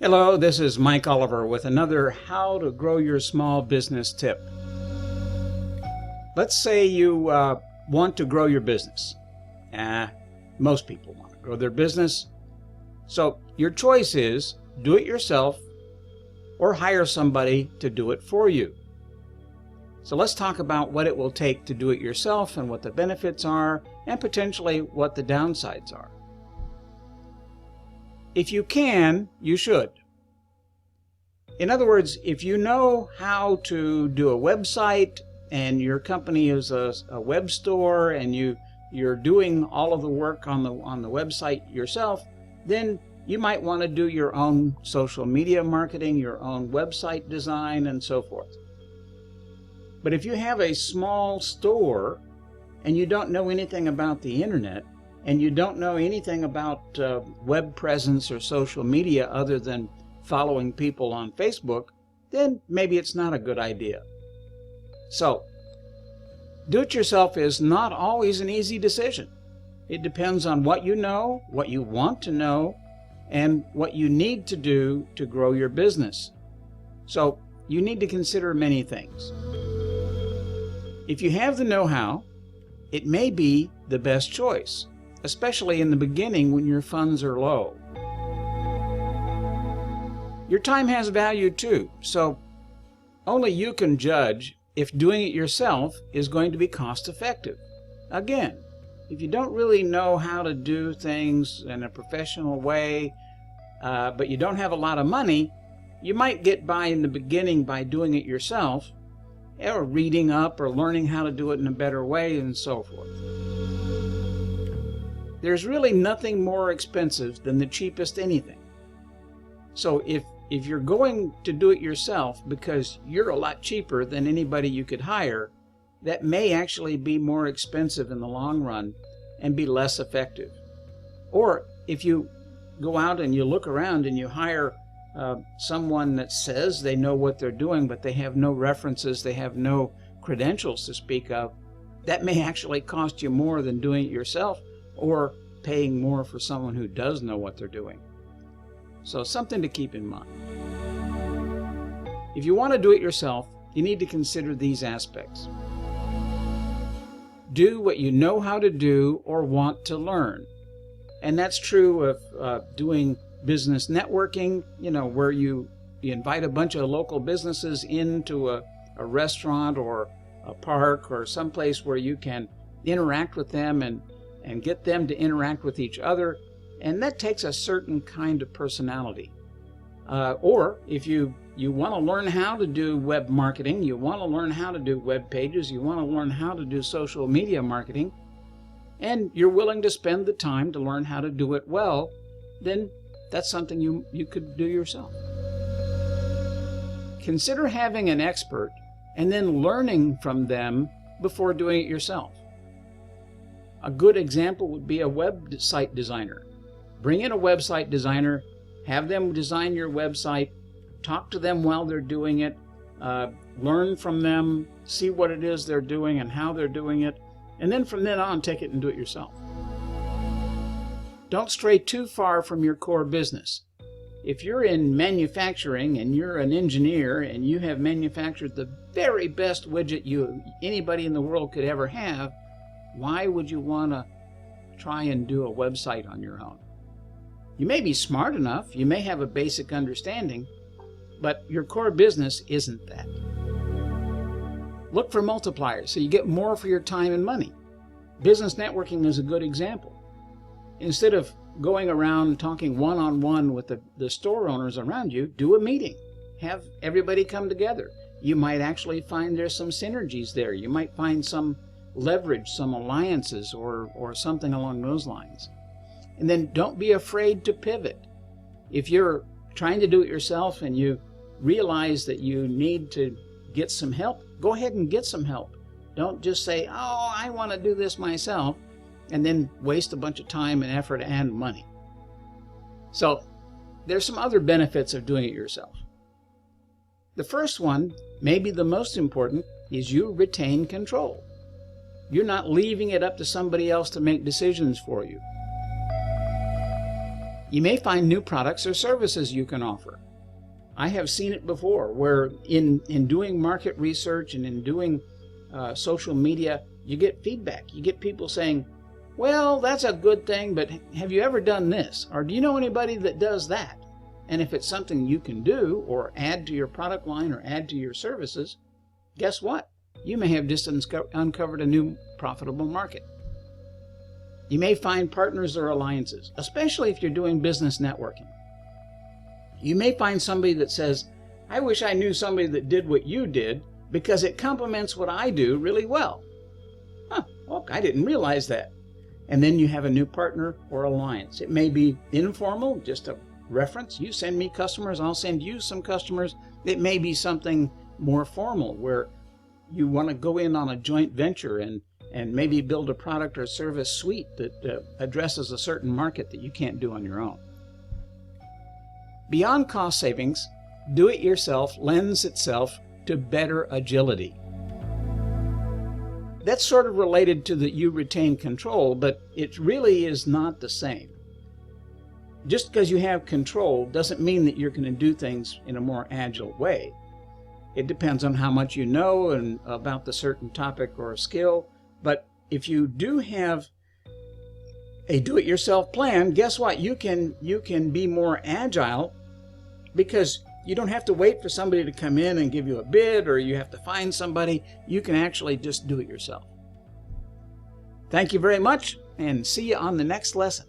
Hello, this is Mike Oliver with another How to Grow Your Small Business tip. Let's say you want to grow your business. Most people want to grow their business. So your choice is do it yourself or hire somebody to do it for you. So let's talk about what it will take to do it yourself and what the benefits are and potentially what the downsides are. If you can, you should. In other words, if you know how to do a website and your company is a web store and you're doing all of the work on the website yourself, then you might want to do your own social media marketing, your own website design, and so forth. But if you have a small store and you don't know anything about the internet, and you don't know anything about web presence or social media other than following people on Facebook, then maybe it's not a good idea. So, do-it-yourself is not always an easy decision. It depends on what you know, what you want to know, and what you need to do to grow your business. So, you need to consider many things. If you have the know-how, it may be the best choice, especially in the beginning when your funds are low. Your time has value too, so only you can judge if doing it yourself is going to be cost effective. Again, if you don't really know how to do things in a professional way, but you don't have a lot of money, you might get by in the beginning by doing it yourself, or reading up or learning how to do it in a better way and so forth. There's really nothing more expensive than the cheapest anything. So if you're going to do it yourself because you're a lot cheaper than anybody you could hire, that may actually be more expensive in the long run and be less effective. Or if you go out and you look around and you hire someone that says they know what they're doing, but they have no references, they have no credentials to speak of, that may actually cost you more than doing it yourself, or paying more for someone who does know what they're doing. So something to keep in mind. If you want to do it yourself, you need to consider these aspects. Do what you know how to do or want to learn. And that's true of doing business networking, where you invite a bunch of local businesses into a restaurant or a park or someplace where you can interact with them and get them to interact with each other, and that takes a certain kind of personality. Or if you want to learn how to do web marketing, you want to learn how to do web pages, you want to learn how to do social media marketing, and you're willing to spend the time to learn how to do it well, then that's something you could do yourself. Consider having an expert and then learning from them before doing it yourself. A good example would be a website designer. Bring in a website designer, have them design your website, talk to them while they're doing it, learn from them, see what it is they're doing and how they're doing it, and then from then on take it and do it yourself. Don't stray too far from your core business. If you're in manufacturing and you're an engineer and you have manufactured the very best widget anybody in the world could ever have, why would you want to try and do a website on your own? You may be smart enough, you may have a basic understanding, but your core business isn't that. Look for multipliers so you get more for your time and money. Business networking is a good example. Instead of going around talking one-on-one with the store owners around you, do a meeting. Have everybody come together. You might actually find there's some synergies there. You might find some leverage, some alliances or something along those lines. And then don't be afraid to pivot. If you're trying to do it yourself and you realize that you need to get some help, go ahead and get some help. Don't just say, oh, I want to do this myself, and then waste a bunch of time and effort and money. So there's some other benefits of doing it yourself. The first one, maybe the most important, is you retain control. You're not leaving it up to somebody else to make decisions for you. You may find new products or services you can offer. I have seen it before where in doing market research and in doing social media, you get feedback. You get people saying, well, that's a good thing, but have you ever done this? Or do you know anybody that does that? And if it's something you can do or add to your product line or add to your services, guess what? You may have just uncovered a new profitable market. You may find partners or alliances, especially if you're doing business networking. You may find somebody that says, I wish I knew somebody that did what you did because it complements what I do really well. Huh, well, I didn't realize that. And then you have a new partner or alliance. It may be informal, just a reference. You send me customers, I'll send you some customers. It may be something more formal where you want to go in on a joint venture and maybe build a product or service suite that addresses a certain market that you can't do on your own. Beyond cost savings, do-it-yourself lends itself to better agility. That's sort of related to that you retain control, but it really is not the same. Just because you have control doesn't mean that you're going to do things in a more agile way. It depends on how much you know and about the certain topic or skill. But if you do have a do-it-yourself plan, guess what? You can be more agile because you don't have to wait for somebody to come in and give you a bid, or you have to find somebody. You can actually just do it yourself. Thank you very much, and see you on the next lesson.